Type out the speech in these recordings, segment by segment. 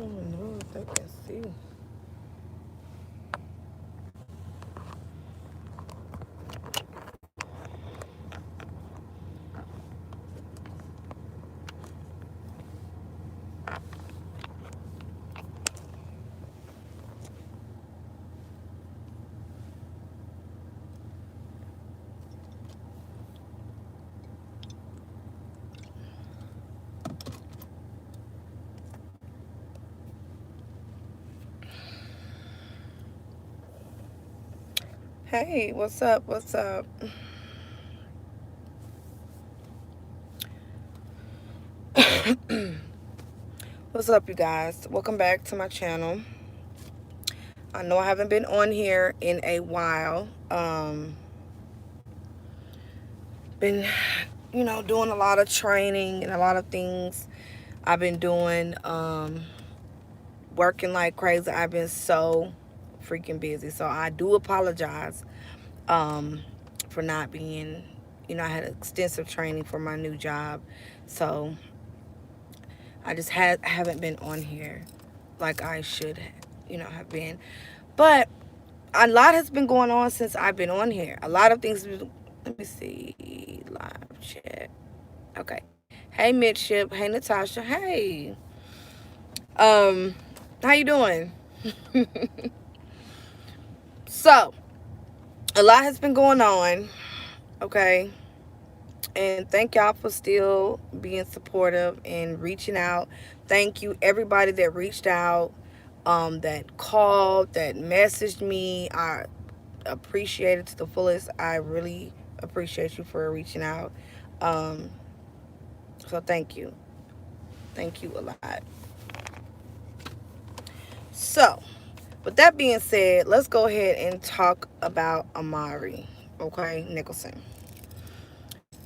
don't know if they can see. Hey, what's up? What's up? What's up, you guys? Welcome back to my channel. I know I haven't been on here in a while. Been, doing a lot of training and a lot of things I've been doing. Working like crazy. I've been so freaking busy. So I do apologize for not being, I had extensive training for my new job. So I just haven't been on here like I should, have been. But a lot has been going on since I've been on here. A lot of things. Let me see. Live chat. Okay. Hey, Midship. Hey, Natasha. Hey. Um, how you doing? So, a lot has been going on. Okay. And thank y'all for still being supportive and reaching out. Thank you, everybody that reached out, that called, that messaged me. I appreciate it to the fullest. I really appreciate you for reaching out. Um, so thank you. Thank you a lot. So, with that being said, let's go ahead and talk about Amari, okay, Nicholson.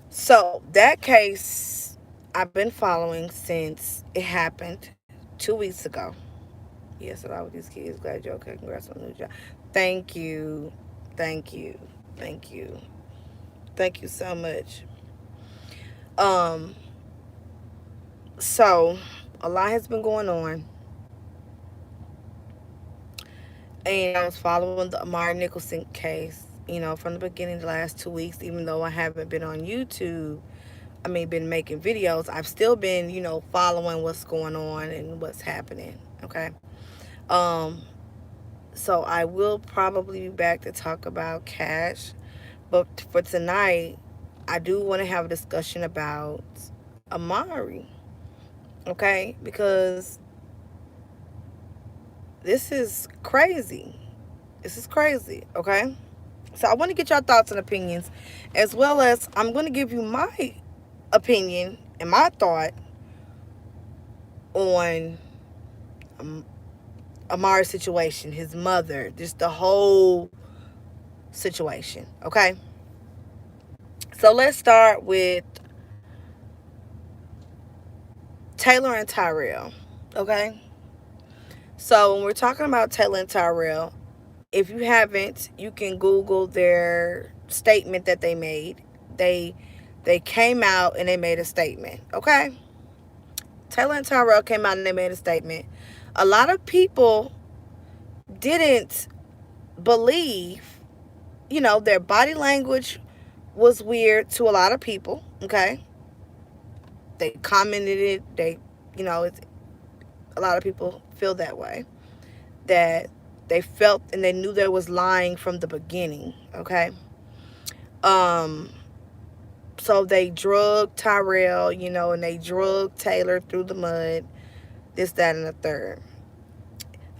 So, that case I've been following since it happened 2 weeks ago. Yes, a lot with these kids. Glad you're okay. Congrats on the new job. Thank you. Thank you. Thank you. Thank you so much. Um, so a lot has been going on. And I was following the Amari Nicholson case, from the beginning the last 2 weeks, even though I haven't been on YouTube. Been making videos. I've still been, following what's going on and what's happening. Okay. Um, so I will probably be back to talk about cash. But for tonight, I do want to have a discussion about Amari. Okay? Because this is crazy. This is crazy. Okay? So I want to get your thoughts and opinions, as well as I'm going to give you my opinion and my thought on Amari's situation, his mother, just the whole situation. Okay? So let's start with Taylor and Tyrell. Okay? So when we're talking about Taylor and Tyrell, if you haven't, you can Google their statement that they made. They they came out and they made a statement. Okay? Taylor and Tyrell came out and they made a statement. A lot of people didn't believe, their body language was weird to a lot of people. Okay? They commented it. It's, a lot of people feel that way. That they felt and they knew there was lying from the beginning. Okay? Um, so they drugged Tyrell, and they drugged Taylor through the mud, this, that, and the third.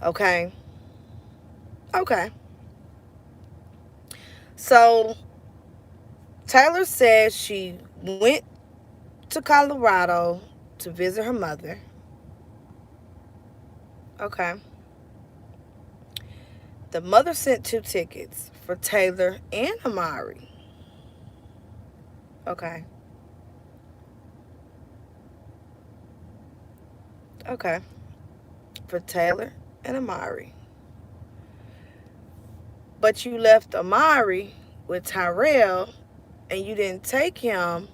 Okay? Okay. So Taylor says she went to Colorado to visit her mother. Okay. The mother sent 2 tickets for Taylor and Amari. Okay. Okay. For Taylor and Amari. But you left Amari with Tyrell and you didn't take him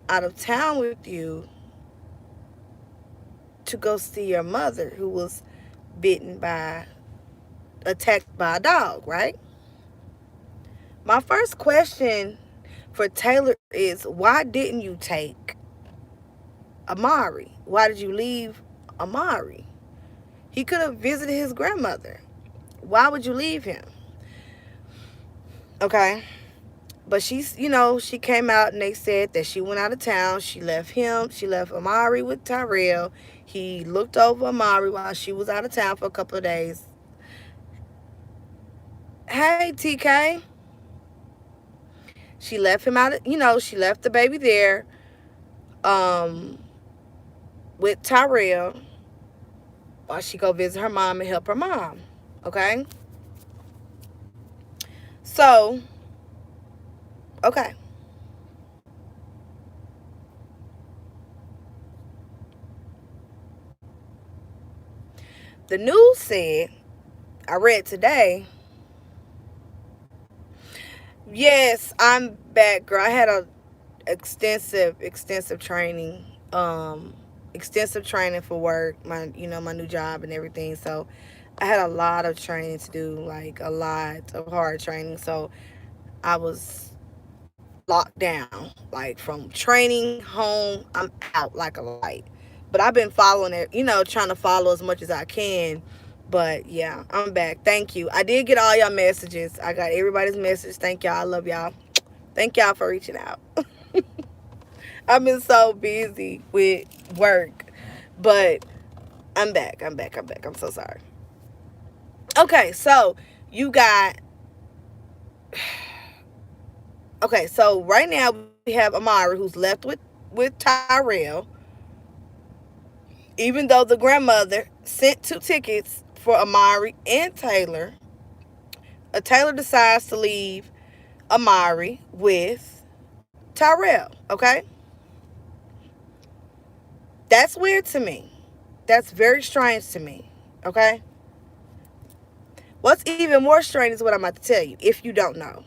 out of town with you to go see your mother who was bitten by, attacked by a dog, right? My first question for Taylor is, why didn't you take Amari? Why did you leave Amari? He could have visited his grandmother. Why would you leave him? Okay. But she came out and they said that she went out of town. She left Amari with Tyrell. He looked over Amari while she was out of town for a couple of days. Hey, TK. She left him out, she left the baby there um, with Tyrell while she go visit her mom and help her mom. Okay? So, okay. The news said, I read today, yes, I'm back, girl. I had a extensive training, extensive training for work, my new job and everything. So I had a lot of training to do, like a lot of hard training. So I was locked down, like from training home, I'm out like a light. But I've been following it, trying to follow as much as I can. But yeah, I'm back. Thank you. I did get all y'all messages. I got everybody's message. Thank y'all. I love y'all. Thank y'all for reaching out. I've been so busy with work, but I'm back. I'm back. I'm back. I'm so sorry. Okay, so you got. Okay, so right now we have Amari who's left with Tyrell, even though the grandmother sent 2 tickets for Amari and Taylor. Taylor decides to leave Amari with Tyrell. Okay, that's weird to me. That's very strange to me. Okay. What's even more strange is what I'm about to tell you, if you don't know.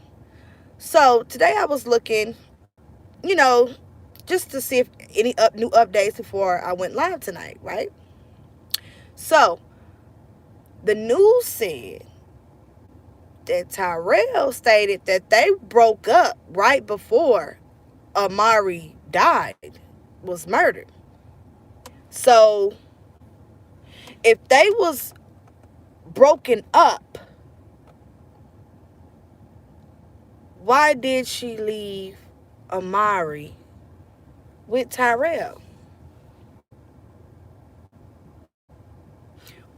So today I was looking, you know, just to see if any new updates before I went live tonight, right? So the news said that Tyrell stated that they broke up right before Amari died, was murdered. So if they was broken up, why did she leave Amari with Tyrell?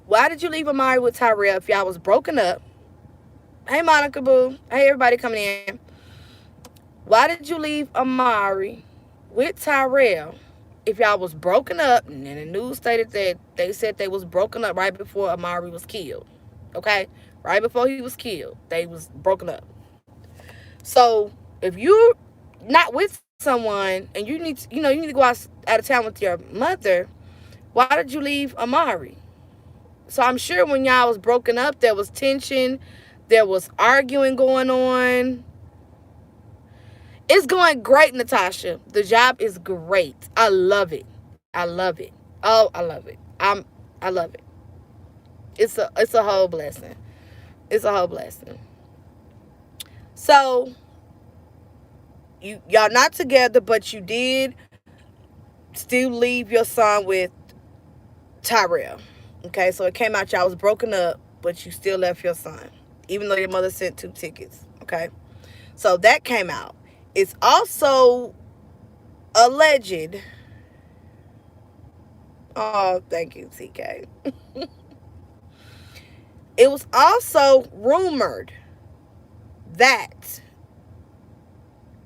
Why did you leave Amari with Tyrell if y'all was broken up? Hey, Monica Boo. Hey, everybody coming in. Why did you leave Amari with Tyrell if y'all was broken up? And then the news stated that they said they was broken up right before Amari was killed. Okay? Right before he was killed. They was broken up. So if you're not with someone and you need to go out of town with your mother, why did you leave Amari? So I'm sure when y'all was broken up, there was tension, there was arguing going on. It's going great, Natasha. The job is great. I love it. I love it. Oh, I love it. I love it. It's a whole blessing. It's a whole blessing. So y'all not together, but you did still leave your son with Tyrell. Okay, so it came out y'all was broken up, but you still left your son, even though your mother sent 2 tickets. Okay, so that came out. It's also alleged. Oh, thank you, TK. It was also rumored that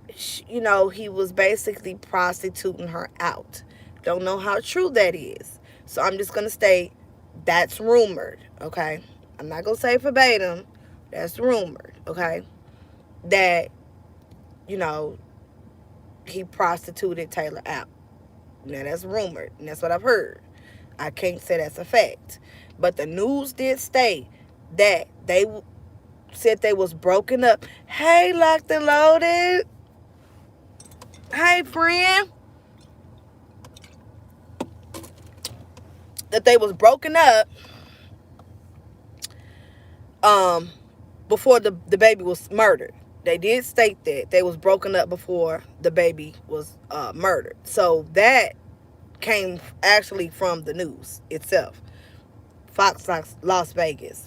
he was basically prostituting her out. Don't know how true that is. So I'm just going to state that's rumored, okay? I'm not going to say verbatim. That's rumored, okay? That, he prostituted Taylor out. Now, that's rumored, and that's what I've heard. I can't say that's a fact. But the news did state that they said they was broken up. Hey, Locked and Loaded. Hey, friend. that they was broken up um before the baby was murdered. They did state that they was broken up before the baby was murdered. So that came actually from the news itself. Fox Las Vegas.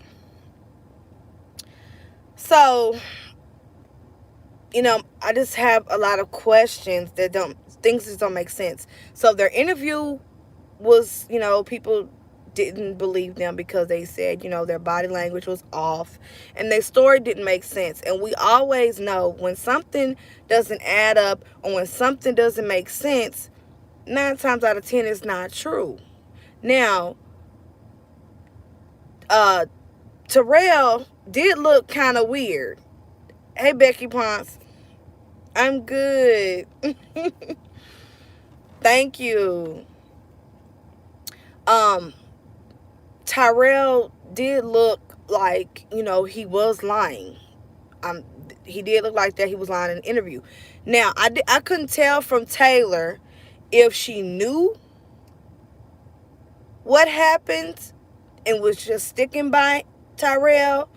So, I just have a lot of questions that things just don't make sense. So their interview was, people didn't believe them because they said, their body language was off and their story didn't make sense. And we always know when something doesn't add up or when something doesn't make sense, 9 times out of 10 it's not true. Now, Terrell did look kind of weird. Hey, Becky Ponce. I'm good. Thank you. Tyrell did look like, he was lying. He did look like that he was lying in an interview. Now, I couldn't tell from Taylor if she knew what happened and was just sticking by Tyrell,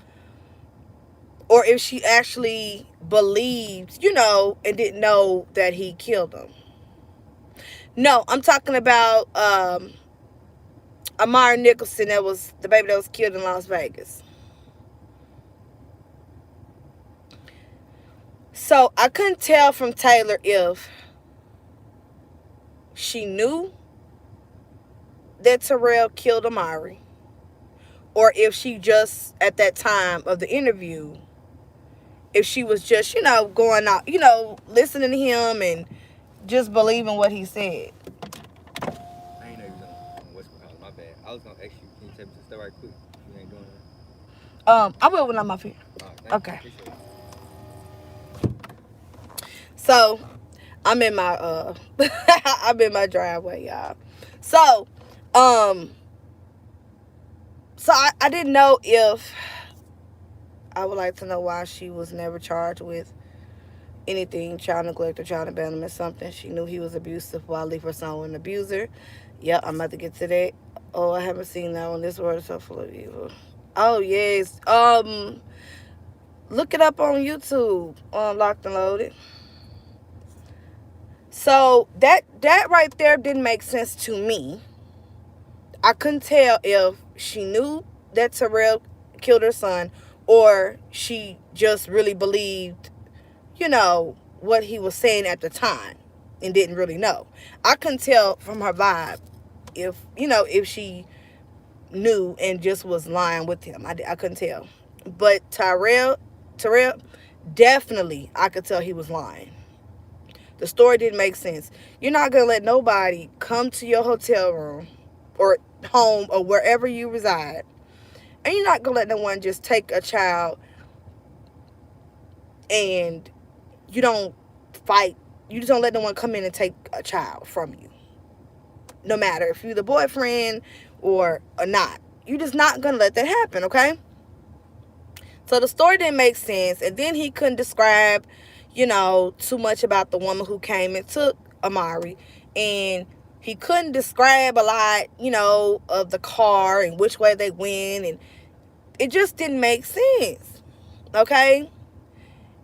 or if she actually believed, and didn't know that he killed him. No, I'm talking about Amari Nicholson, that was the baby that was killed in Las Vegas. So I couldn't tell from Taylor if she knew that Terrell killed Amari, or if she just, at that time of the interview, if she was just, going out, listening to him and just believing what he said. I ain't know you was on West Coast. My bad. I was gonna ask you, can you tell me just right quick? You ain't doing that. I will when I'm up here. Right, okay. So I'm in my I'm in my driveway, y'all. So I didn't know if, I would like to know why she was never charged with anything, child neglect or child abandonment, something. She knew he was abusive while leaving her son with an abuser. Yep, I'm about to get to that. Oh, I haven't seen that one. This world is so full of evil. Oh yes. Look it up on YouTube, on Locked and Loaded. So that right there didn't make sense to me. I couldn't tell if she knew that Terrell killed her son, or she just really believed, what he was saying at the time and didn't really know. I couldn't tell from her vibe if she knew and just was lying with him. I couldn't tell. But Terrell, definitely I could tell he was lying. The story didn't make sense. You're not going to let nobody come to your hotel room or home or wherever you reside, and you're not going to let no one just take a child, and you don't fight. You just don't let no one come in and take a child from you, no matter if you're the boyfriend or not. You're just not going to let that happen, okay? So the story didn't make sense, and then he couldn't describe, too much about the woman who came and took Amari, and he couldn't describe a lot, of the car and which way they went, and it just didn't make sense, okay?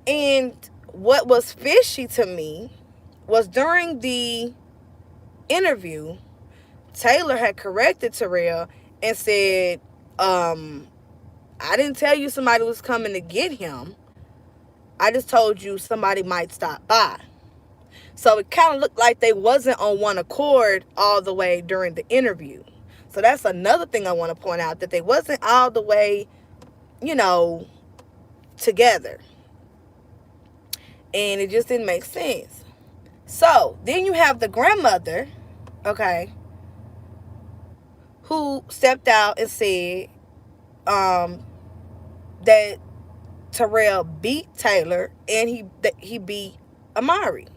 And what was fishy to me was during the interview, Taylor had corrected Terrell and said, I didn't tell you somebody was coming to get him. I just told you somebody might stop by. So it kind of looked like they wasn't on one accord all the way during the interview. So that's another thing I want to point out, that they wasn't all the way, together. And it just didn't make sense. So then you have the grandmother, okay, who stepped out and said that Terrell beat Taylor and that he beat Amari,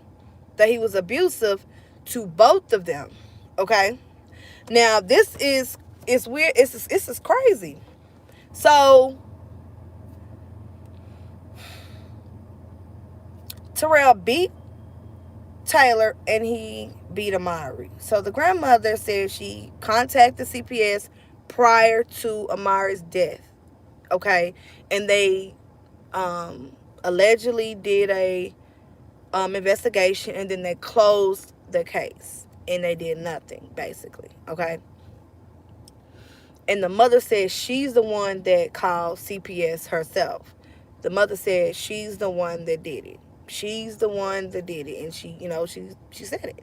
that he was abusive to both of them, okay? Now this is weird. This is crazy. So Terrell beat Taylor and he beat Amari. So the grandmother said she contacted CPS prior to Amari's death. Okay, and they allegedly did a investigation, and then they closed the case, and they did nothing basically. Okay, and the mother said she's the one that called CPS herself. The mother said she's the one that did it. She's the one that did it, and she said it.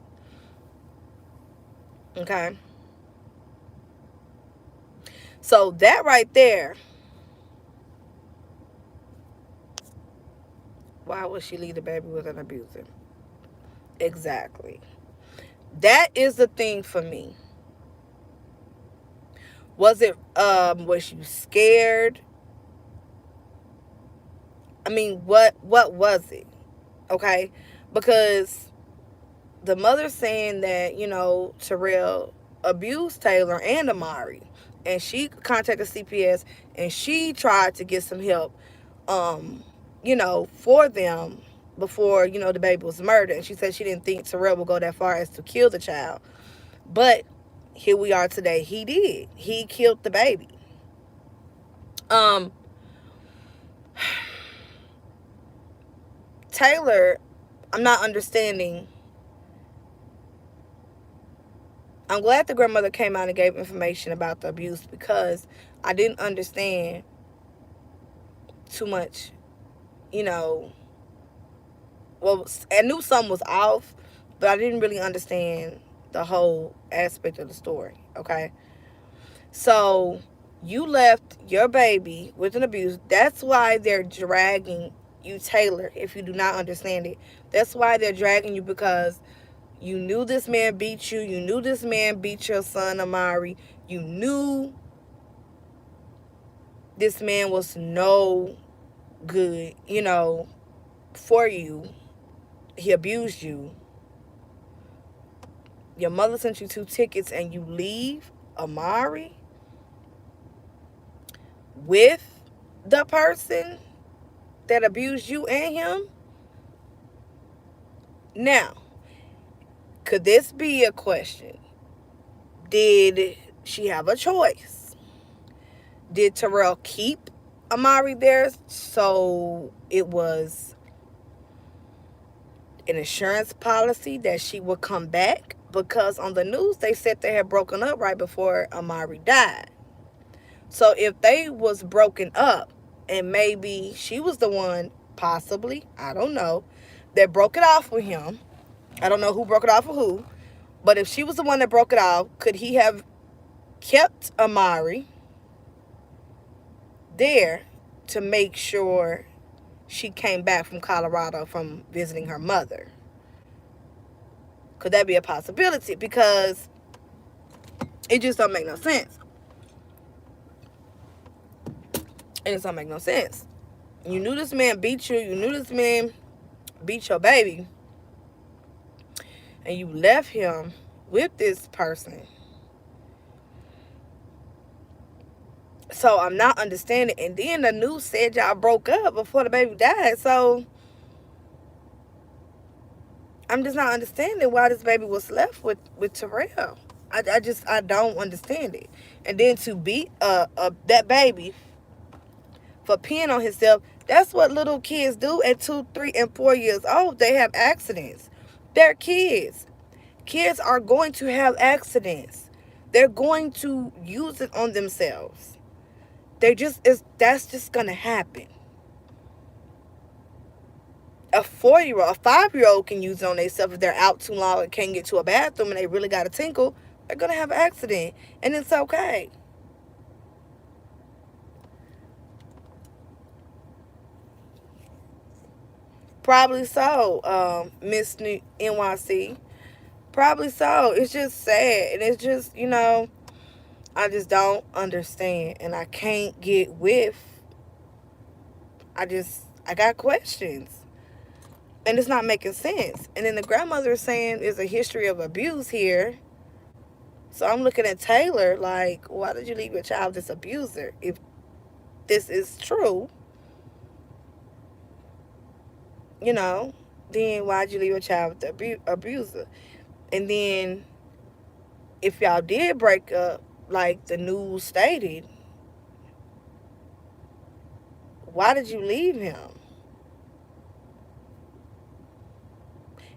Okay, so that right there, why would she leave the baby with an abuser? Exactly. That is the thing for me. Was you scared? I mean, what was it? Okay? Because the mother saying that, Terrell abused Taylor and Amari, and she contacted CPS, and she tried to get some help for them before, the baby was murdered. And she said she didn't think Terrell would go that far as to kill the child. But here we are today. He did. He killed the baby. Um Taylor, I'm not understanding. I'm glad the grandmother came out and gave information about the abuse, because I didn't understand too much, you know. Well, I knew something was off, but I didn't really understand the whole aspect of the story, okay? So, you left your baby with an abuse. That's why they're dragging you, Taylor, if you do not understand it. That's why they're dragging you, because you knew this man beat you. You knew this man beat your son, Amari. You knew this man was no good, for you. He abused you. Your mother sent you 2 tickets, and you leave Amari with the person that abused you and him. Now, could this be a question? Did she have a choice? Did Terrell keep Amari there so it was an insurance policy that she would come back? Because on the news they said they had broken up right before Amari died. So if they was broken up, and maybe she was the one, possibly, I don't know, that broke it off with him. I don't know who broke it off with who. But if she was the one that broke it off, could he have kept Amari there to make sure she came back from Colorado from visiting her mother? Could that be a possibility? Because it just don't make no sense. It just don't make no sense. You knew this man beat you. You knew this man beat your baby. And you left him with this person. So I'm not understanding. And then the news said y'all broke up before the baby died. So I'm just not understanding why this baby was left with Terrell. I don't understand it. And then to beat that baby for peeing on himself, that's what little kids do at 2, 3, and 4 years old. They have accidents. They're kids. Kids are going to have accidents. They're going to use it on themselves. That's just gonna happen. A 4-year-old, a 5-year-old can use it on themselves if they're out too long and can't get to a bathroom and they really got a tinkle. They're gonna have an accident, and it's okay. Probably so, Miss NYC. Probably so. It's just sad, and it's just, I just don't understand, and I can't get with. I got questions. And it's not making sense. And then the grandmother is saying there's a history of abuse here. So I'm looking at Taylor like, why did you leave your child with this abuser? If this is true, then why'd you leave your child with the abuser? And then if y'all did break up, like the news stated, why did you leave him?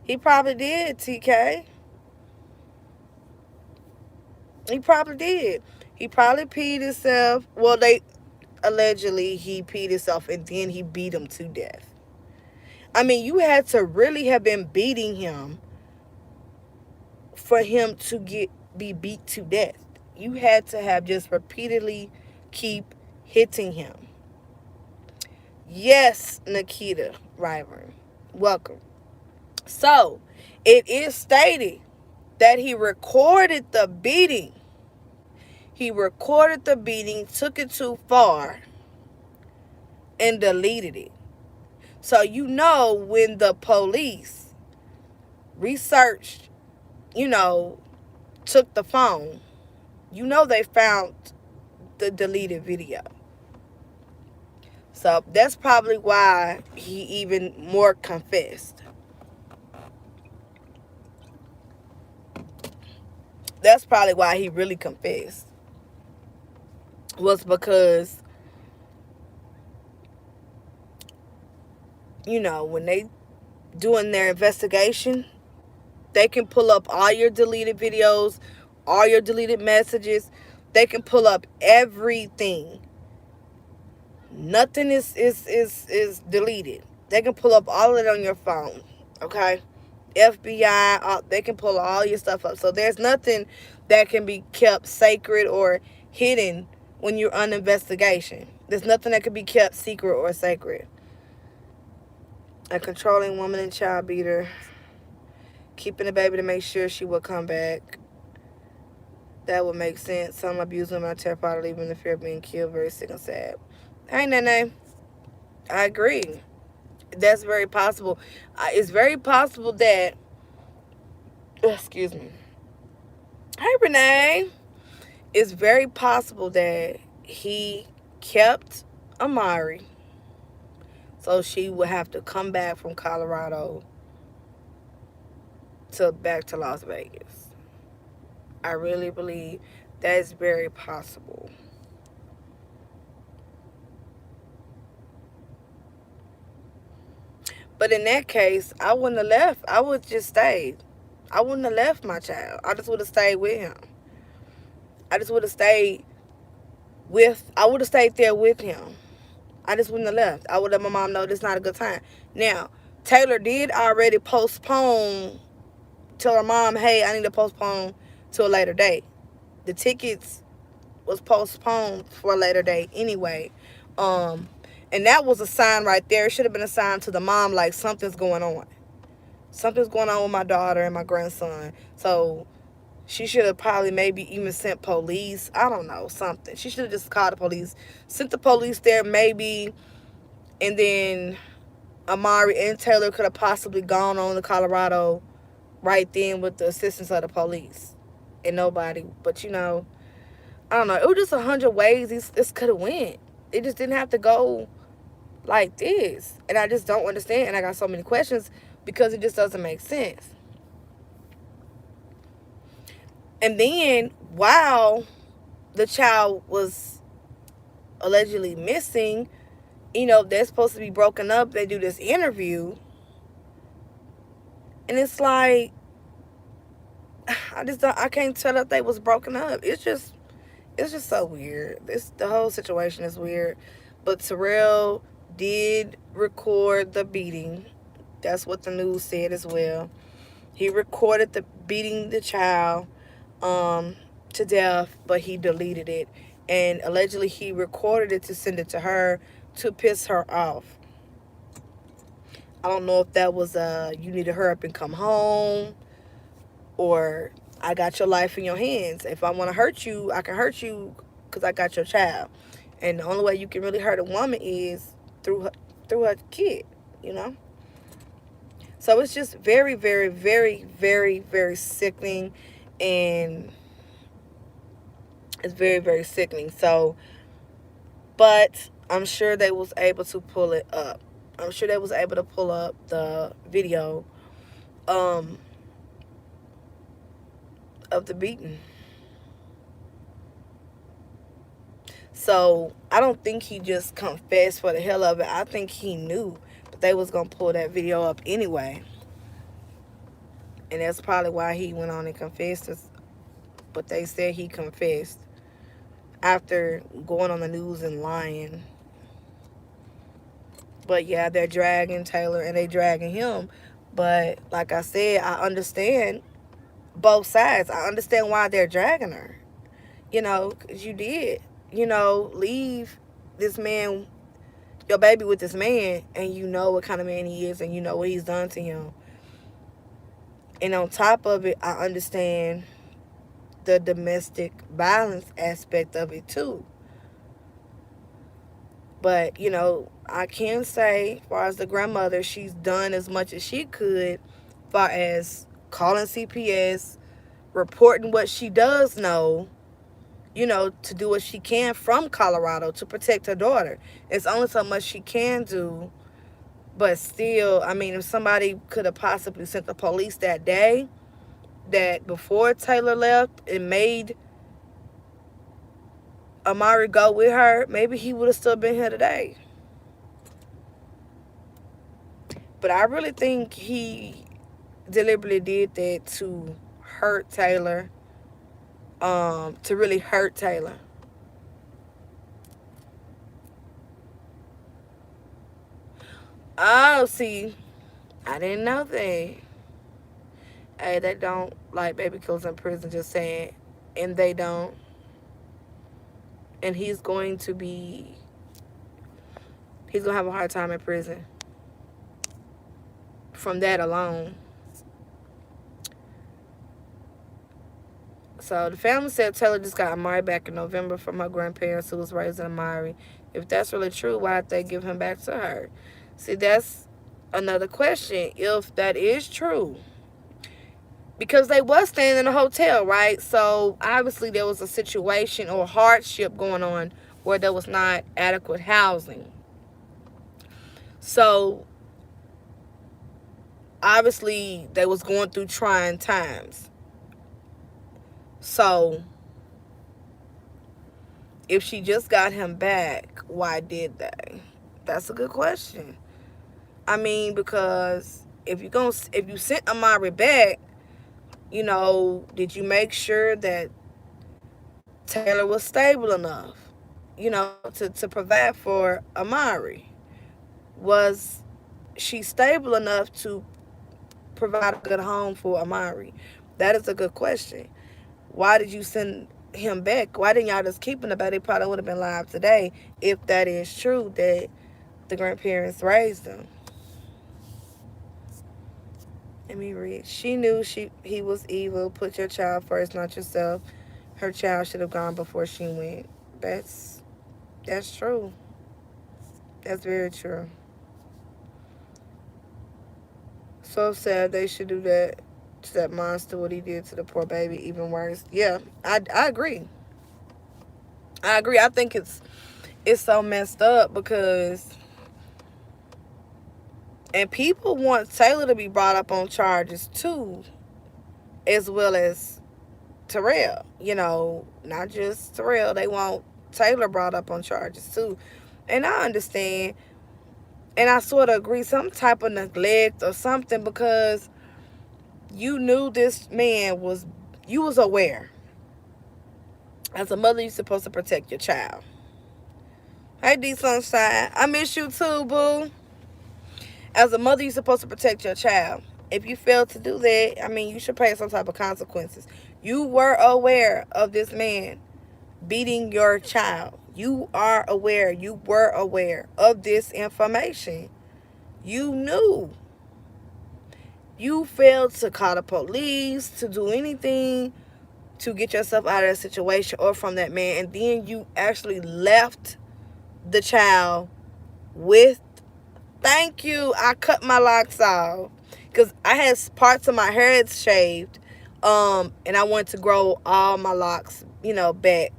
He probably did, TK. He probably did. He probably peed himself. Well, they allegedly he peed himself and then he beat him to death. I mean, you had to really have been beating him for him to be beat to death. You had to have just repeatedly keep hitting him. Yes, Nikita Ryburn. Welcome. So, it is stated that he recorded the beating. He recorded the beating, took it too far, and deleted it. So, you know, when the police researched, you know, took the phone, you know they found the deleted video. So, that's probably why he even more confessed. That's probably why he really confessed. Was because, you know, when they doing their investigation, they can pull up all your deleted videos, all your deleted messages. They can pull up everything. Nothing is deleted. They can pull up all of it on your phone. Okay? FBI, they can pull all your stuff up. So there's nothing that can be kept sacred or hidden when you're on investigation. There's nothing that can be kept secret or sacred. A controlling woman and child beater, keeping the baby to make sure she will come back. That would make sense. Some abuse women are terrified of leaving the fear of being killed. Very sick and sad. Hey, Nene. I agree. That's very possible. It's very possible that... Excuse me. Hey, Renee. It's very possible that he kept Amari, so she would have to come back from Colorado back to Las Vegas. I really believe that is very possible. But in that case, I wouldn't have left. I would just stayed. I wouldn't have left my child. I just would have stayed with him. I just would have stayed I would have stayed there with him. I just wouldn't have left. I would let my mom know this is not a good time. Now, Taylor did already postpone, tell her mom, hey, I need to postpone to a later date. The tickets was postponed for a later date anyway. And that was a sign right there. It should have been a sign to the mom, like, something's going on. Something's going on with my daughter and my grandson. So she should have probably maybe even sent police. I don't know, something. She should have just called the police, sent the police there maybe, and then Amari and Taylor could have possibly gone on to Colorado right then with the assistance of the police. And nobody, but you know, I don't know. It was just 100 ways this could have went. It just didn't have to go like this. And I just don't understand. And I got so many questions because it just doesn't make sense. And then while the child was allegedly missing, you know, they're supposed to be broken up. They do this interview. And it's like, I can't tell if they was broken up. It's just so weird. The whole situation is weird. But Terrell did record the beating. That's what the news said as well. He recorded the beating the child to death, but he deleted it. And allegedly he recorded it to send it to her to piss her off. I don't know if that was you need to hurry up and come home, or I got your life in your hands. If I want to hurt you, I can hurt you because I got your child. And the only way you can really hurt a woman is through her kid, you know? So it's just very, very, very, very, very sickening. And it's very, very sickening. So, but I'm sure they was able to pull it up. I'm sure they was able to pull up the video. of the beating. So I don't think he just confessed for the hell of it. I think he knew that they was gonna pull that video up anyway, and that's probably why he went on and confessed. But they said he confessed after going on the news and lying. But yeah, they're dragging Taylor and they dragging him. But like I said, I understand both sides. I understand why they're dragging her. You know, 'cause you did, leave this man, your baby with this man, and you know what kind of man he is and you know what he's done to him. And on top of it, I understand the domestic violence aspect of it too. But, I can say, as far as the grandmother, she's done as much as she could, as far as calling CPS, reporting what she does know, to do what she can from Colorado to protect her daughter. It's only so much she can do. But still, I mean, if somebody could have possibly sent the police that day, that before Taylor left and made Amari go with her, maybe he would have still been here today. But I really think he deliberately did that to hurt Taylor, to really hurt Taylor. Oh, see, I didn't know that. Hey, they don't like baby kills in prison, just saying. And they don't. And he's going to have a hard time in prison from that alone. So the family said Taylor just got Amari back in November from her grandparents who was raising Amari. If that's really true, why did they give him back to her? See, that's another question. If that is true, because they was staying in a hotel, right? So obviously there was a situation or hardship going on where there was not adequate housing. So obviously they was going through trying times. So if she just got him back, why did they? That's a good question. I mean, because if you sent Amari back, did you make sure that Taylor was stable enough, to provide for Amari? Was she stable enough to provide a good home for Amari? That is a good question. Why did you send him back? Why didn't y'all just keep him? They probably would have been live today if that is true that the grandparents raised him. Let me read. She knew he was evil. Put your child first, not yourself. Her child should have gone before she went. That's true. That's very true. So sad they should do that to that monster, what he did to the poor baby, even worse. Yeah, I agree. I agree. I think it's so messed up because, and people want Taylor to be brought up on charges too, as well as Terrell. Not just Terrell. They want Taylor brought up on charges too. And I understand. And I sort of agree, some type of neglect or something, because you knew this man you was aware. As a mother, you're supposed to protect your child. Hey, D Sunshine. I miss you too, boo. As a mother, you're supposed to protect your child. If you fail to do that, I mean, you should pay some type of consequences. You were aware of this man beating your child. You were aware of this information. You knew. You failed to call the police, to do anything to get yourself out of that situation or from that man. And then you actually left the child with, thank you, I cut my locks off. Because I had parts of my hair shaved. And I wanted to grow all my locks, back.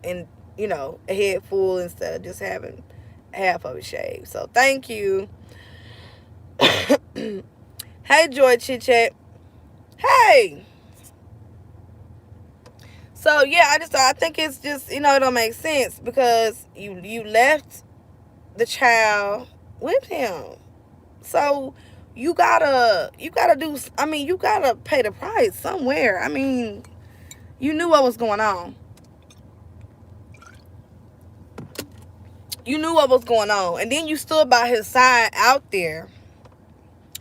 And, a head full instead of just having half of it shaved. So thank you. Hey, Joy Chit Chat. Hey. So yeah, I think it's just, it don't make sense because you left the child with him. So you gotta do. I mean, you gotta pay the price somewhere. I mean, you knew what was going on. You knew what was going on, and then you stood by his side out there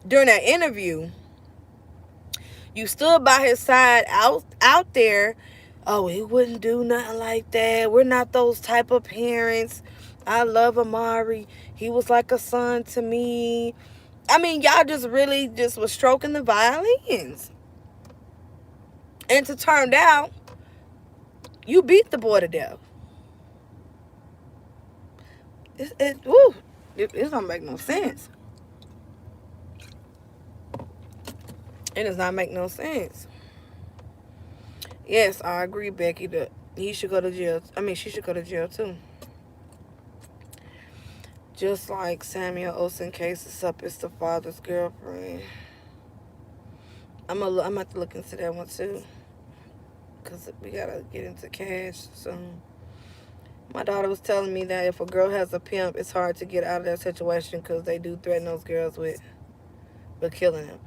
during that interview. You stood by his side out there. Oh, he wouldn't do nothing like that. We're not those type of parents. I love Amari. He was like a son to me. I mean, y'all just really just was stroking the violins. And to turn out, you beat the boy to death. Woo, it don't make no sense. It does not make no sense. Yes, I agree, Becky, that he should go to jail. I mean, she should go to jail too. Just like Samuel Olsen case is up, it's the father's girlfriend. I'm gonna have to look into that one too, cause we gotta get into cash soon. My daughter was telling me that if a girl has a pimp, it's hard to get out of that situation because they do threaten those girls with killing them.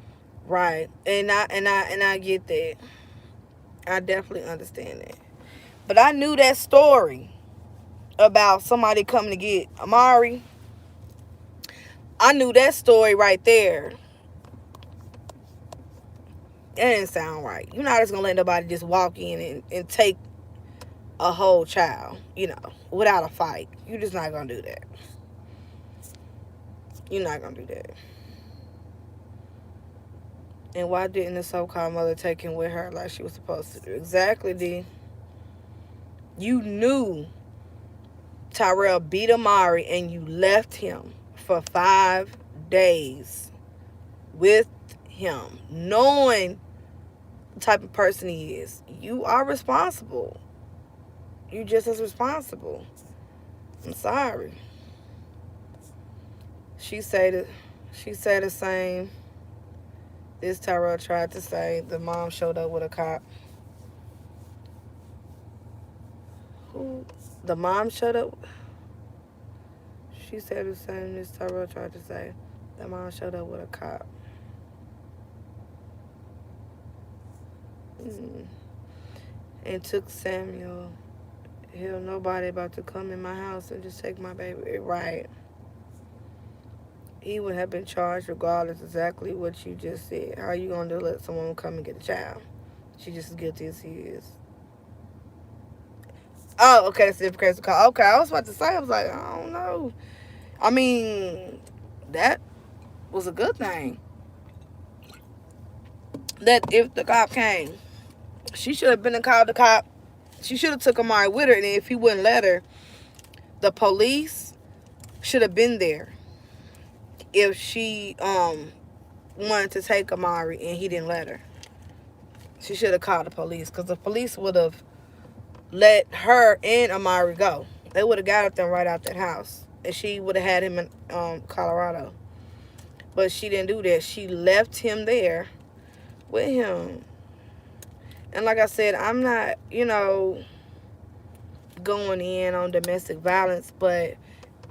Right, and I get that. I definitely understand that. But I knew that story about somebody coming to get Amari. I knew that story right there. That didn't sound right. You're not just gonna let nobody just walk in and take a whole child, without a fight. You're just not gonna do that. You're not gonna do that. And why didn't the so-called mother take him with her like she was supposed to do? Exactly, D. You knew Tyrell beat Amari and you left him for 5 days with him, knowing the type of person he is. You are responsible. You just as responsible. I'm sorry. She said the same. This Tyrell tried to say the mom showed up with a cop. Who? The mom showed up. She said the same. This Tyrell tried to say the mom showed up with a cop. And took Samuel. Hell, nobody about to come in my house and just take my baby. Right. He would have been charged regardless, exactly what you just said. How are you going to let someone come and get a child? She just as guilty as he is. Oh, okay, that's a different case of call. Okay, I was about to say, I was like, I don't know. I mean, that was a good thing. That if the cop came, she should have been and called the cop. She should have took Amari with her, and if he wouldn't let her, the police should have been there. If she wanted to take Amari and he didn't let her, she should have called the police, because the police would have let her and Amari go. They would have got them right out that house, and she would have had him in Colorado. But she didn't do that. She left him there with him. And like I said, I'm not, going in on domestic violence, but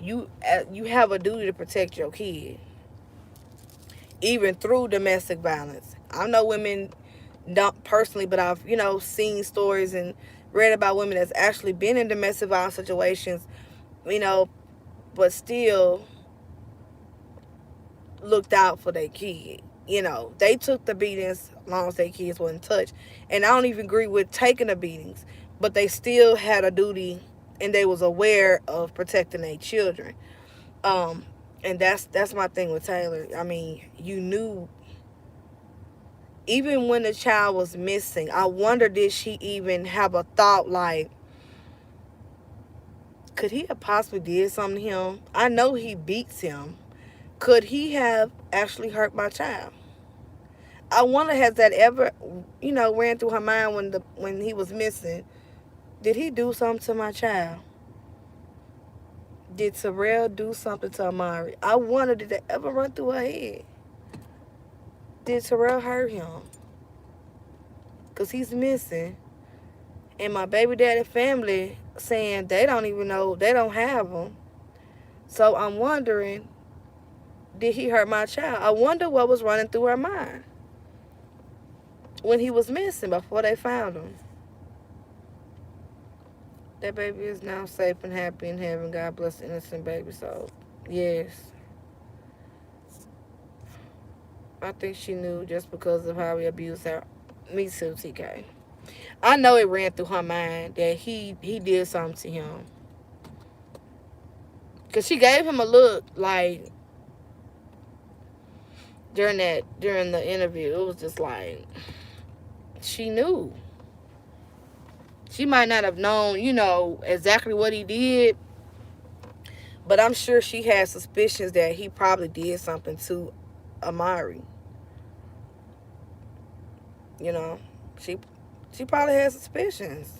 you have a duty to protect your kid, even through domestic violence. I know women don't personally, but I've seen stories and read about women that's actually been in domestic violence situations, you know, but still looked out for their kid. They took the beatings as long as their kids wasn't touched. And I don't even agree with taking the beatings, but they still had a duty and they was aware of protecting their children. And that's my thing with Taylor. I mean, you knew even when the child was missing, I wonder, did she even have a thought like, could he have possibly did something to him? I know he beats him. Could he have actually hurt my child? I wonder, has that ever, ran through her mind when he was missing? Did he do something to my child? Did Terrell do something to Amari? I wonder, did that ever run through her head? Did Terrell hurt him? Because he's missing. And my baby daddy family saying they don't even know, they don't have them. So I'm wondering, did he hurt my child? I wonder what was running through her mind when he was missing before they found him. That baby is now safe and happy in heaven. God bless the innocent baby. So, yes, I think she knew just because of how he abused her. Me too, TK. I know it ran through her mind that he did something to him. Cause she gave him a look like during the interview. It was just like she knew. She might not have known, exactly what he did, but I'm sure she had suspicions that he probably did something to Amari. You know, she she probably had suspicions.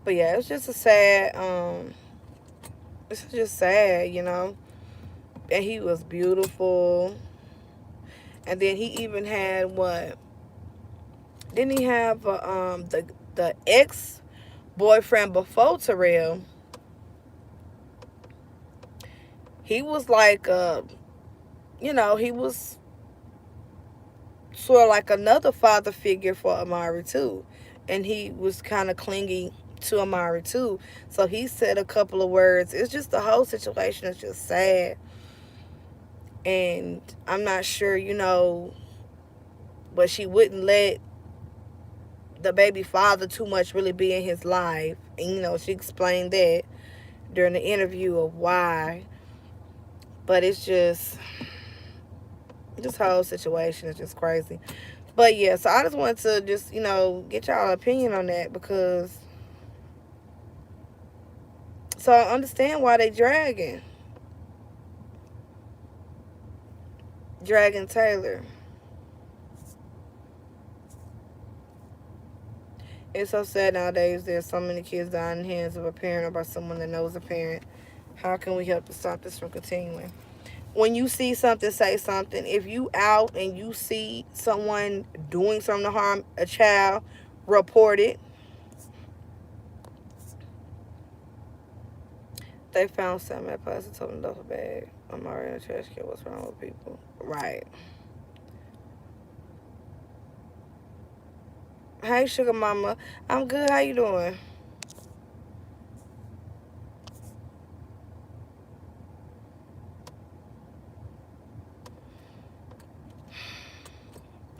But yeah, it's just a sad. It's just sad. And he was beautiful. And then he even had what? Didn't he have the ex boyfriend before Terrell? He was like he was sort of like another father figure for Amari too, and he was kind of clingy to Amari too. So he said a couple of words. It's just the whole situation is just sad, and I'm not sure, but she wouldn't let the baby father too much really be in his life, and she explained that during the interview of why. But it's just this whole situation is just crazy. But yeah, so I just wanted to just, get y'all opinion on that because so I understand why they dragging Taylor. It's so sad nowadays there's so many kids dying in the hands of a parent or by someone that knows a parent. How can we help to stop this from continuing? When you see something, say something. If you out and you see someone doing something to harm a child, report it. They found something at plastic told them duffel bag. I'm already in a trash can. What's wrong with people? Right. Hey, sugar mama. I'm good. How you doing?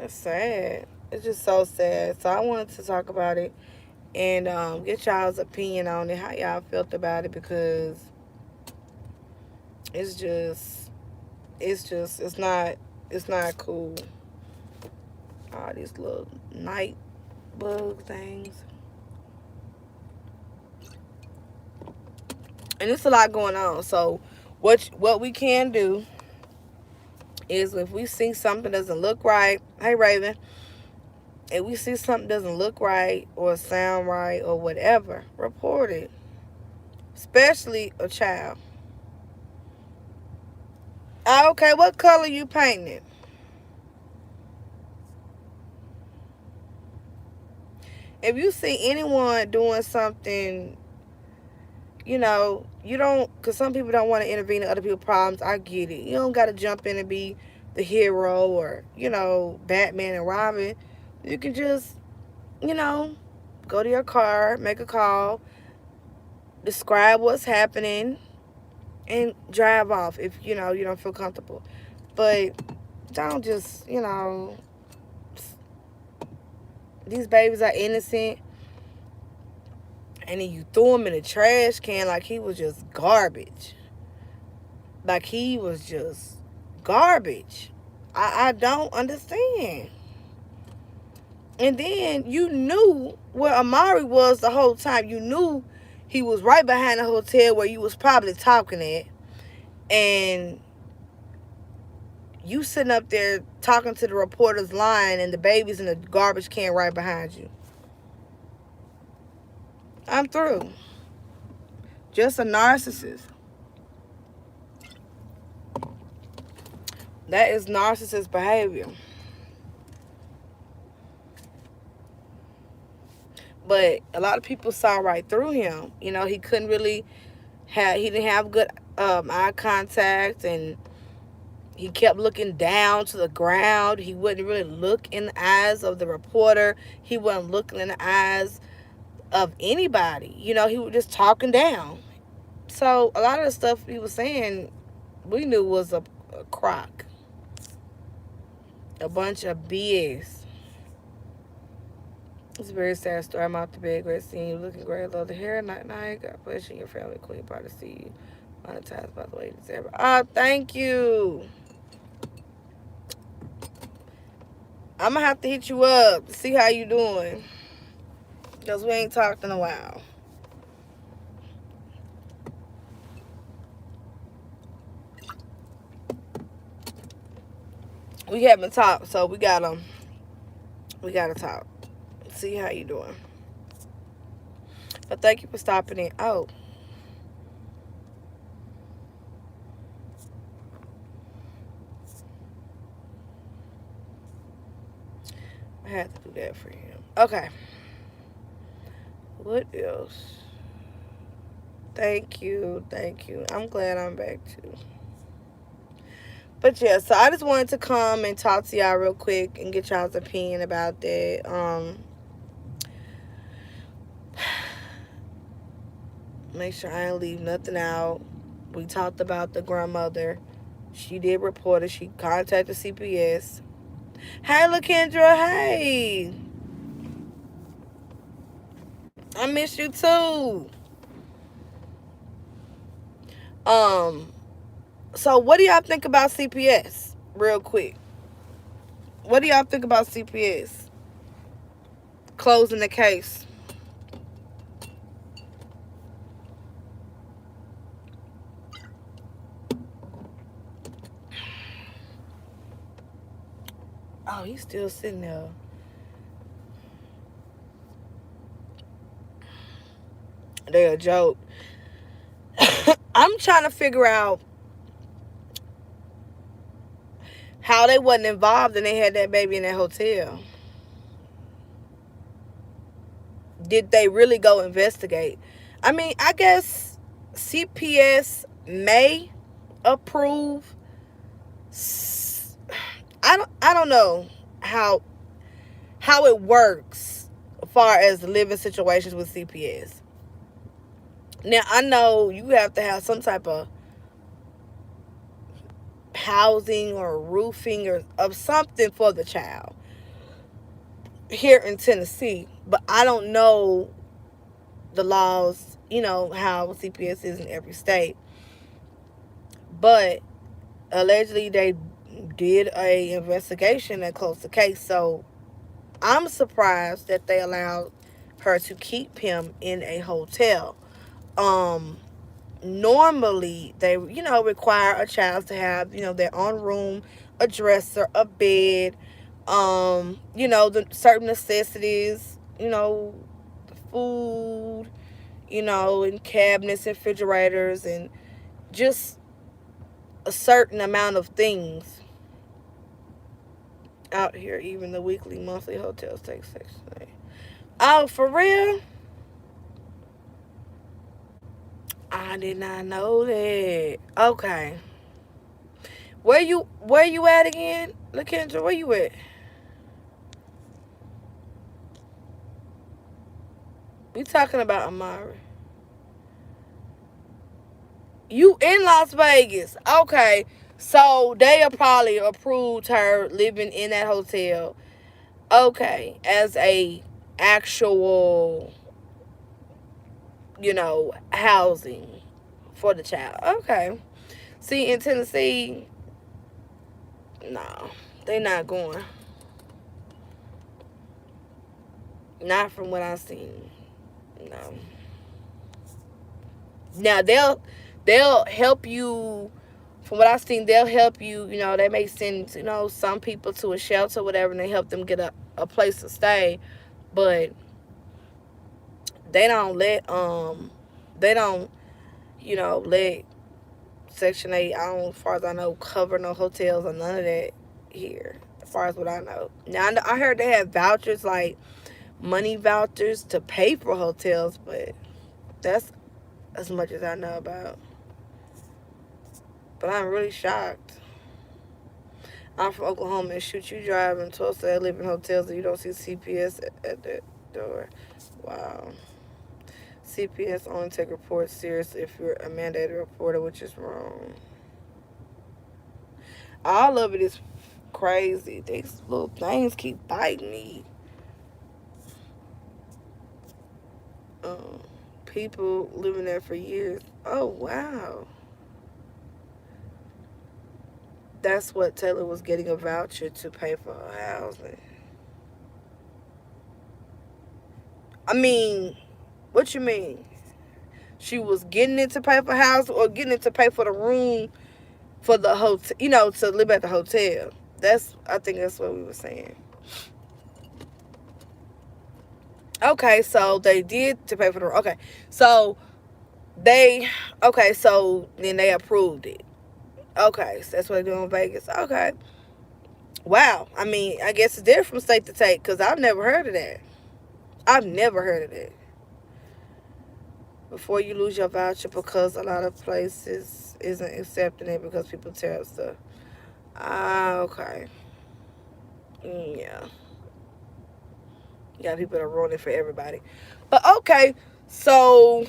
It's sad. It's just so sad. So I wanted to talk about it and get y'all's opinion on it, how y'all felt about it, because it's just, it's not cool. All these little night bug things, and it's a lot going on. So what we can do is if we see something doesn't look right, hey Raven, if we see something doesn't look right or sound right or whatever, report it. Especially a child. Okay, what color you painting it? If you see anyone doing something, you don't, because some people don't want to intervene in other people's problems. I get it. You don't got to jump in and be the hero or, Batman and Robin. You can just, you know, go to your car, make a call, describe what's happening, and drive off if, you don't feel comfortable. But don't just, these babies are innocent. And then you threw him in a trash can like he was just garbage. Like he was just garbage. I don't understand. And then you knew where Amari was the whole time. You knew he was right behind the hotel where you was probably talking at. And you sitting up there talking to the reporter's line and the baby's in the garbage can right behind you. I'm through. Just a narcissist. That is narcissist behavior. but a lot of people saw right through him. He couldn't really he didn't have good eye contact, and he kept looking down to the ground. He wouldn't really look in the eyes of the reporter. He wasn't looking in the eyes of anybody. He was just talking down. So a lot of the stuff he was saying, we knew was a crock, a bunch of BS. It's a very sad story. I'm out the bed, great seeing you, looking great. Love the hair, night night. God bless you, your family, queen. Proud to see you. Monetized by the ladies ever. Oh, thank you. I'm gonna have to hit you up to see how you doing, because we ain't talked in a while. We haven't talked, so we gotta talk. See how you doing. But thank you for stopping in. Oh, I had to do that for him. Okay. What else? Thank you. Thank you. I'm glad I'm back too. But yeah, so I just wanted to come and talk to y'all real quick and get y'all's opinion about that. Make sure I didn't leave nothing out. We talked about the grandmother. She did report it. She contacted CPS. Hey, LaKendra. Hey. I miss you too. Um, so what do y'all think about CPS? Real quick. What do y'all think about CPS closing the case? Oh, he's still sitting there. They're a joke. I'm trying to figure out how they wasn't involved and they had that baby in that hotel. Did they really go investigate? I mean, I guess CPS may approve. I don't know how it works as far as the living situations with CPS. Now I know you have to have some type of housing or roofing or of something for the child here in Tennessee, but I don't know the laws, how CPS is in every state. But allegedly they did a investigation and closed the case. So I'm surprised that they allowed her to keep him in a hotel. Normally they, require a child to have, their own room, a dresser, a bed, the certain necessities, the food, and cabinets and refrigerators and just a certain amount of things out here. Even the weekly, monthly hotels take Section 8. Oh, for real? I did not know that. Okay. Where you at again? LaKendra, where you at? We talking about Amari. You in Las Vegas. Okay. So they probably approved her living in that hotel. Okay. As a actual, housing for the child. Okay. See, in Tennessee, no, they not going. Not from what I've seen. No. Now they'll help you. From what I've seen, they'll help you. They may send some people to a shelter, or whatever, and they help them get a place to stay. But they don't let Section 8. I don't, as far as I know, cover no hotels or none of that here. As far as what I know. Now I heard they have vouchers like money vouchers to pay for hotels, but that's as much as I know about. But I'm really shocked. I'm from Oklahoma, and shoot, you drive in Tulsa, they live in hotels, and you don't see CPS at the door. Wow. CPS only take reports seriously if you're a mandated reporter, which is wrong. All of it is crazy. These little things keep biting me. Um, People living there for years. Oh, wow. That's what Taylor was getting a voucher to pay for her housing. I mean, what you mean? She was getting it to pay for housing or getting it to pay for the room for the hotel, to live at the hotel. I think that's what we were saying. Okay, so they did to pay for the room. Okay, so so then they approved it. Okay, so that's what they're doing in Vegas. Okay. Wow. I mean, I guess it's different from state to state because I've never heard of that. I've never heard of that. Before you lose your voucher because a lot of places isn't accepting it because people tear up stuff. Ah, okay. Yeah. You got people that are ruining for everybody. But okay, so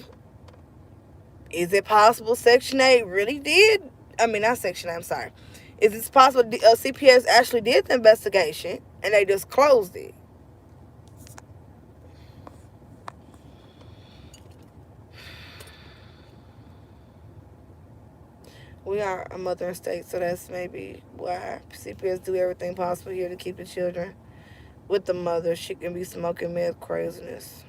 is it possible Section 8 really did? I mean, not Section 8, I'm sorry. Is it possible CPS actually did the investigation and they just closed it? We are a mothering state, so that's maybe why CPS do everything possible here to keep the children with the mother. She can be smoking meth craziness.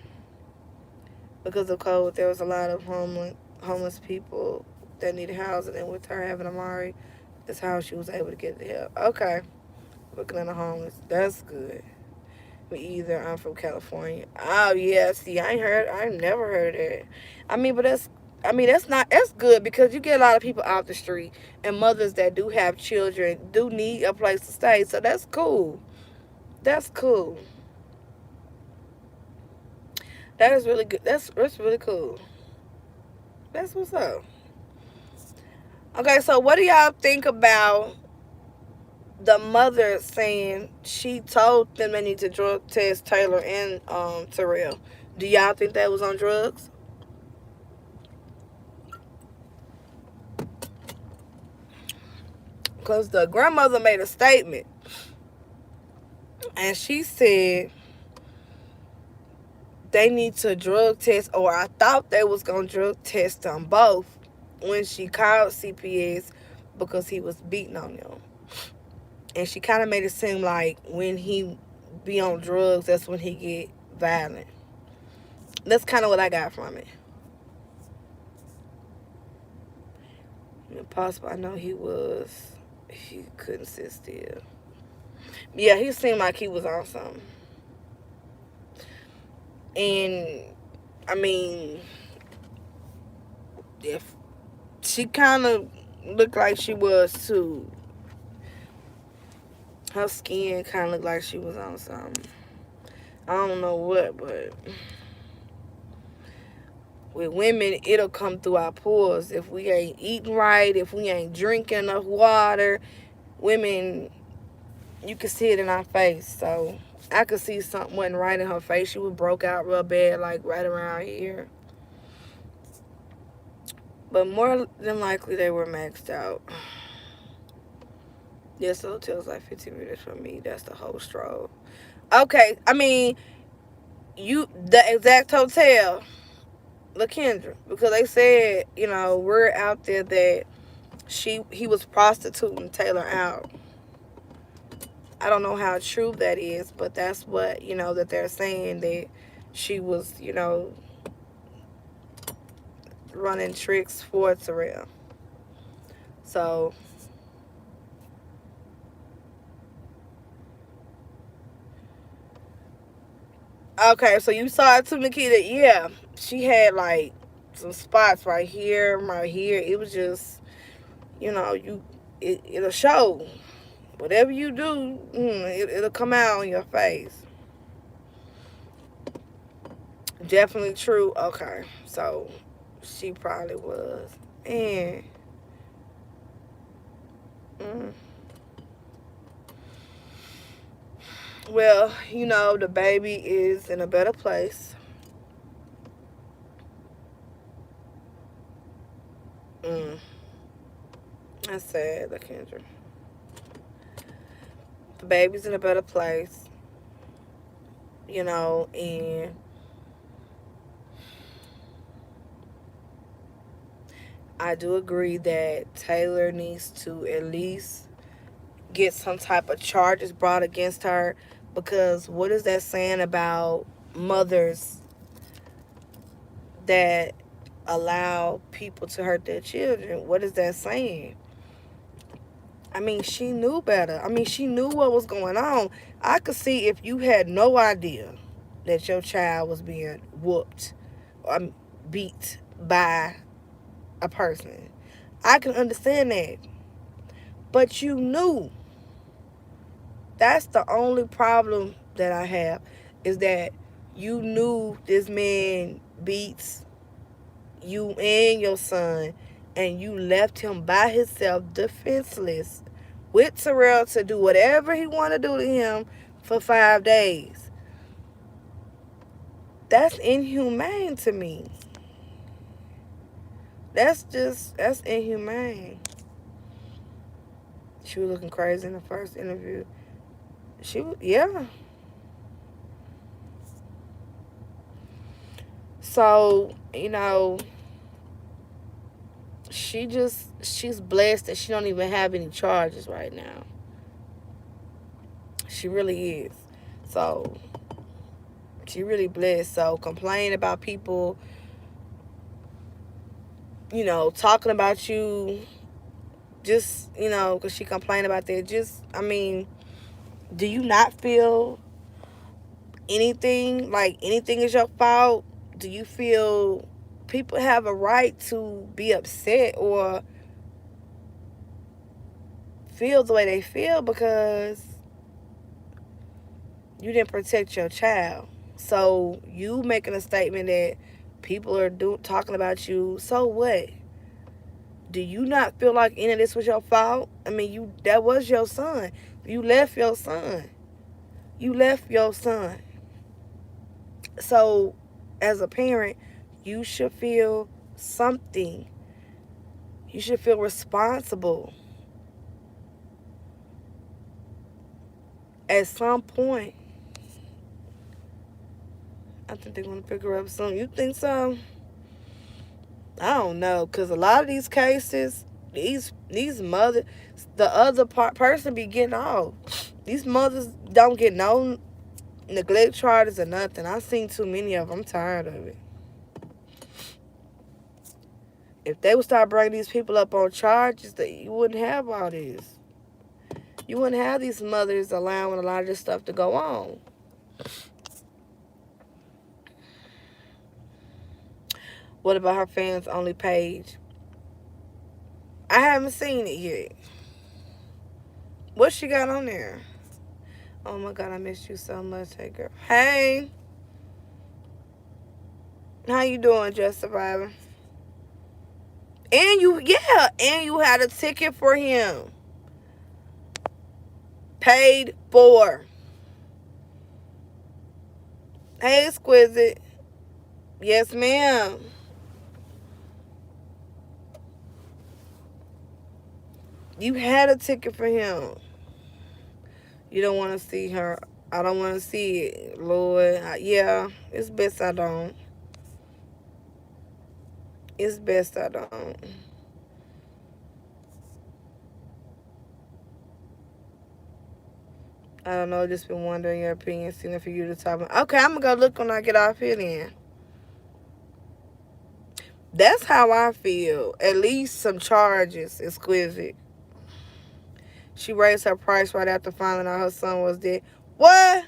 Because of COVID, there was a lot of homeless people that needed housing, and with her having Amari, that's how she was able to get the help. Okay, looking at the homeless, that's good. Me either. I'm from California. Oh yeah, see, I ain't never heard of that. I mean, but that's good because you get a lot of people out the street and mothers that do have children do need a place to stay. So that's cool. That's cool. That is really good. That's really cool. That's what's up. Okay, so what do y'all think about the mother saying she told them they need to drug test Taylor and Terrell? Do y'all think that was on drugs? Because the grandmother made a statement and she said they need to drug test, or I thought they was going to drug test them both when she called CPS because he was beating on them. And she kind of made it seem like when he be on drugs, that's when he get violent. That's kind of what I got from it. Impossible. I know he couldn't sit still. Yeah, he seemed like he was on something. And I mean, if she kind of looked like she was too. Her skin kind of looked like she was on something. I don't know what, but with women, it'll come through our pores. If we ain't eating right, if we ain't drinking enough water, women, you can see it in our face. So I could see something wasn't right in her face. She was broke out real bad, like right around here. But more than likely, they were maxed out. This hotel's like 15 minutes from me. That's the whole stroll. Okay, I mean, the exact hotel, LaKendra, because they said, we're out there that he was prostituting Taylor out. I don't know how true that is, but that's what, that they're saying, that she was, running tricks for Terrell. So, okay, so you saw it too, Nikita. Yeah, she had like some spots right here, right here. It was just, it'll show. Whatever you do, it'll come out on your face. Definitely true. Okay, so she probably was. And mm, well, the baby is in a better place. Mm, that's sad, Kendra. The baby's in a better place, and I do agree that Taylor needs to at least get some type of charges brought against her, because what is that saying about mothers that allow people to hurt their children? What is that saying? I mean, she knew better. I mean, she knew what was going on. I could see if you had no idea that your child was being whooped or beat by a person. I can understand that. But you knew. That's the only problem that I have, is that you knew this man beats you and your son, and you left him by himself, defenseless, with Terrell to do whatever he wanted to do to him for 5 days. That's inhumane to me. That's inhumane. She was looking crazy in the first interview. Yeah. So, she's blessed that she don't even have any charges right now. She really is. So she really blessed. So complain about people, talking about you, just, because she complained about that. Just, I mean, do you not feel anything like anything is your fault? Do you feel people have a right to be upset or feel the way they feel because you didn't protect your child? So you making a statement that people are talking about you. So what? Do you not feel like any of this was your fault? I mean, that was your son. You left your son. You left your son. So, as a parent, you should feel something. You should feel responsible at some point. I think they're going to pick her up soon. You think so? I don't know, because a lot of these cases, these mothers, the other person be getting off. These mothers don't get no neglect charges or nothing. I've seen too many of them. I'm tired of it. If they would start bringing these people up on charges, that you wouldn't have all this. You wouldn't have these mothers allowing a lot of this stuff to go on. What about her fans only page? I haven't seen it yet. What she got on there? Oh my God, I missed you so much, hey girl. Hey, how you doing, Just Survivor? And you had a ticket for him, paid for. Hey, exquisite. Yes, ma'am. You had a ticket for him. You don't want to see her. I don't want to see it, Lord. Yeah, it's best I don't. It's best I don't. I don't know. Just been wondering your opinion, seeing for you to talk about. Okay, I'm gonna go look when I get off here. Then that's how I feel. At least some charges, exquisite. She raised her price right after finding out her son was dead. What?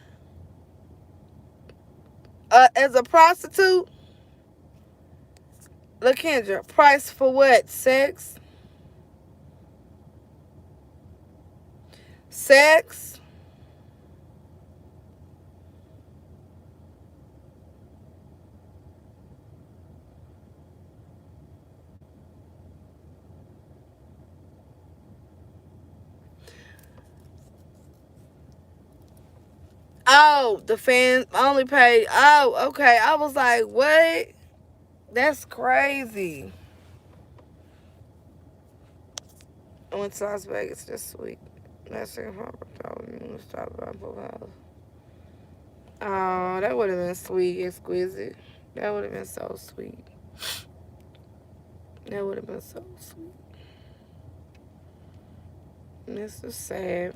As a prostitute? Look, Kendra, price for what? Sex? Sex? Oh, the fans only page. Oh, okay. I was like, what? That's crazy. I went to Las Vegas this week. That's it. Oh, that would have been sweet, exquisite. That would have been so sweet. That would have been so sweet. And this is sad.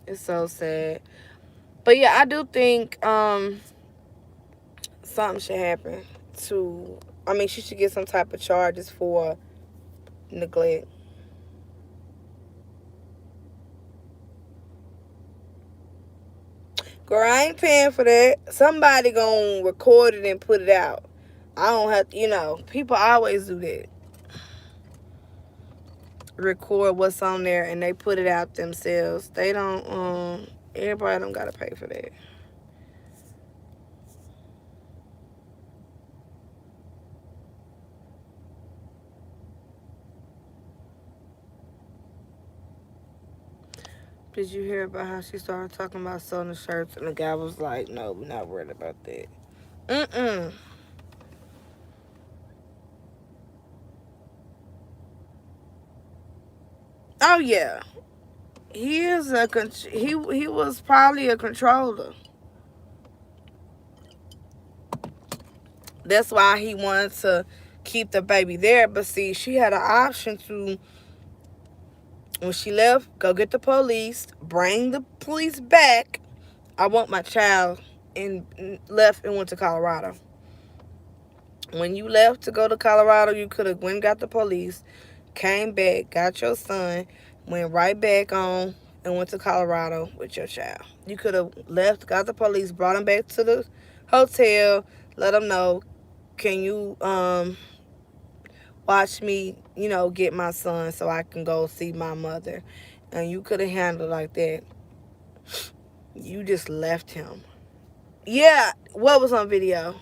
It's so sad. But yeah, I do think something should happen to. I mean, she should get some type of charges for neglect. Girl, I ain't paying for that. Somebody gonna record it and put it out. I don't have, people always do that. Record what's on there and they put it out themselves. They don't, everybody don't gotta pay for that. Did you hear about how she started talking about selling the shirts and the guy was like, no, we're not worried about that. Mm-mm. Oh yeah. He is he was probably a controller. That's why he wanted to keep the baby there. But see, she had an option to, when she left, go get the police, bring the police back. I want my child, and left and went to Colorado. When you left to go to Colorado, you could have went and got the police, came back, got your son, went right back on and went to Colorado with your child. You could have left, got the police, brought him back to the hotel, let him know, can you watch me, get my son so I can go see my mother. And you could have handled like that. You just left him. Yeah, what was on video?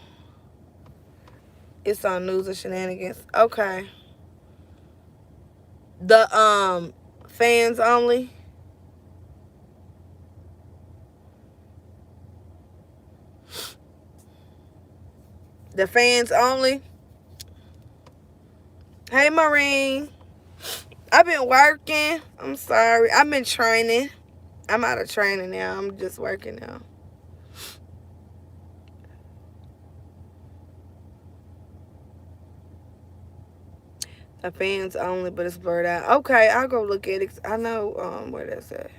It's on News and Shenanigans. Okay. The fans only. The fans only. Hey, Maureen. I've been working. I'm sorry. I've been training. I'm out of training now. I'm just working now. The fans only, but it's blurred out. Okay, I'll go look at it. I know where that's at.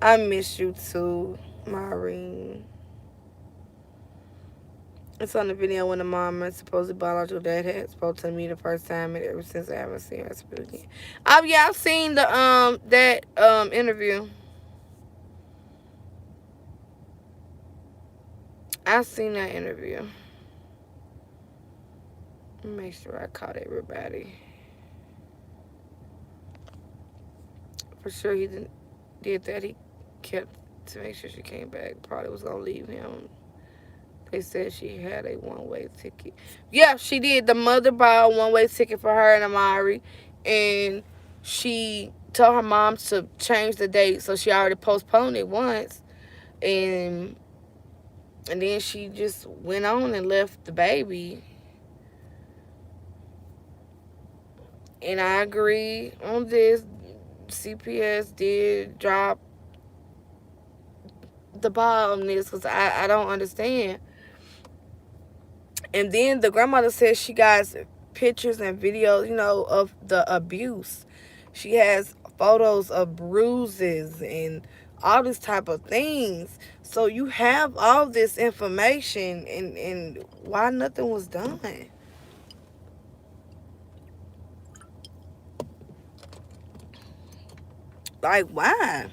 I miss you too, Maureen. It's on the video when the mom and supposed biological dad had spoke to me the first time, and ever since I haven't seen her speak again. Oh yeah, I've seen the that interview. I've seen that interview. Make sure I caught everybody. For sure he did that. He kept to make sure she came back. Probably was gonna leave him. They said she had a one-way ticket. Yeah, she did. The mother bought a one-way ticket for her and Amari, and she told her mom to change the date, so she already postponed it once, and then she just went on and left the baby. And I agree on this. CPS did drop the ball on this because I don't understand. And then the grandmother says she got pictures and videos, of the abuse. She has photos of bruises and all this type of things. So you have all this information, and why nothing was done? Like, why?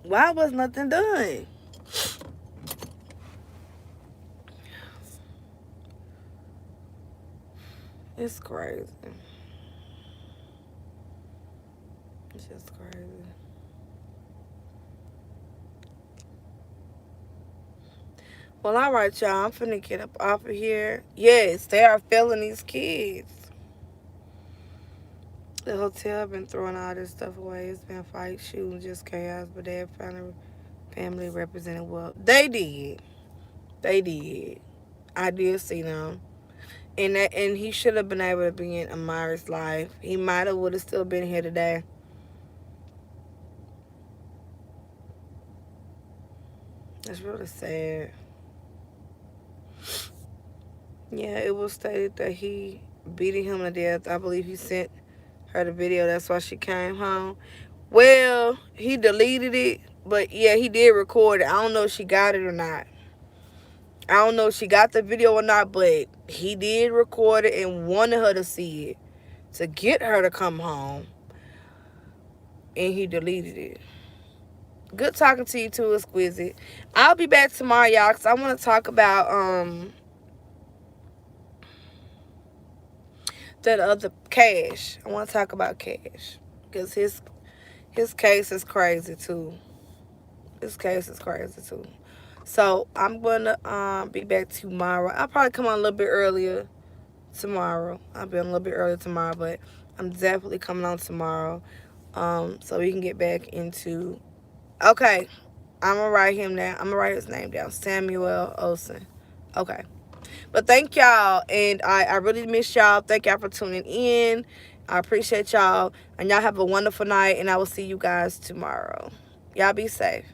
Why was nothing done? It's crazy. It's just crazy. Well, all right, y'all. I'm finna get up off of here. Yes, they are failing these kids. The hotel been throwing all this stuff away. It's been fights, shooting, just chaos. But they found a family represented well. They did. They did. I did see them. And he should have been able to be in Amari's life. He might have would have still been here today. It's really sad. Yeah, it was stated that he beating him to death. I believe he sent her the video. That's why she came home. Well, he deleted it, but yeah, he did record it. I don't know if she got it or not. I don't know if she got the video or not, but he did record it and wanted her to see it to get her to come home. And he deleted it. Good talking to you too, Exquisite. I'll be back tomorrow, y'all, because I want to talk about that other Cash. I want to talk about Cash because his case is crazy too. His case is crazy too. So I'm gonna be back tomorrow. I'll probably come on a little bit earlier tomorrow. I'll be on a little bit earlier tomorrow, but I'm definitely coming on tomorrow. So we can get back into. Okay, I'm gonna write him down. I'm gonna write his name down. Samuel Olsen. Okay. But thank y'all, and I really miss y'all. Thank y'all for tuning in. I appreciate y'all, and y'all have a wonderful night, and I will see you guys tomorrow. Y'all be safe.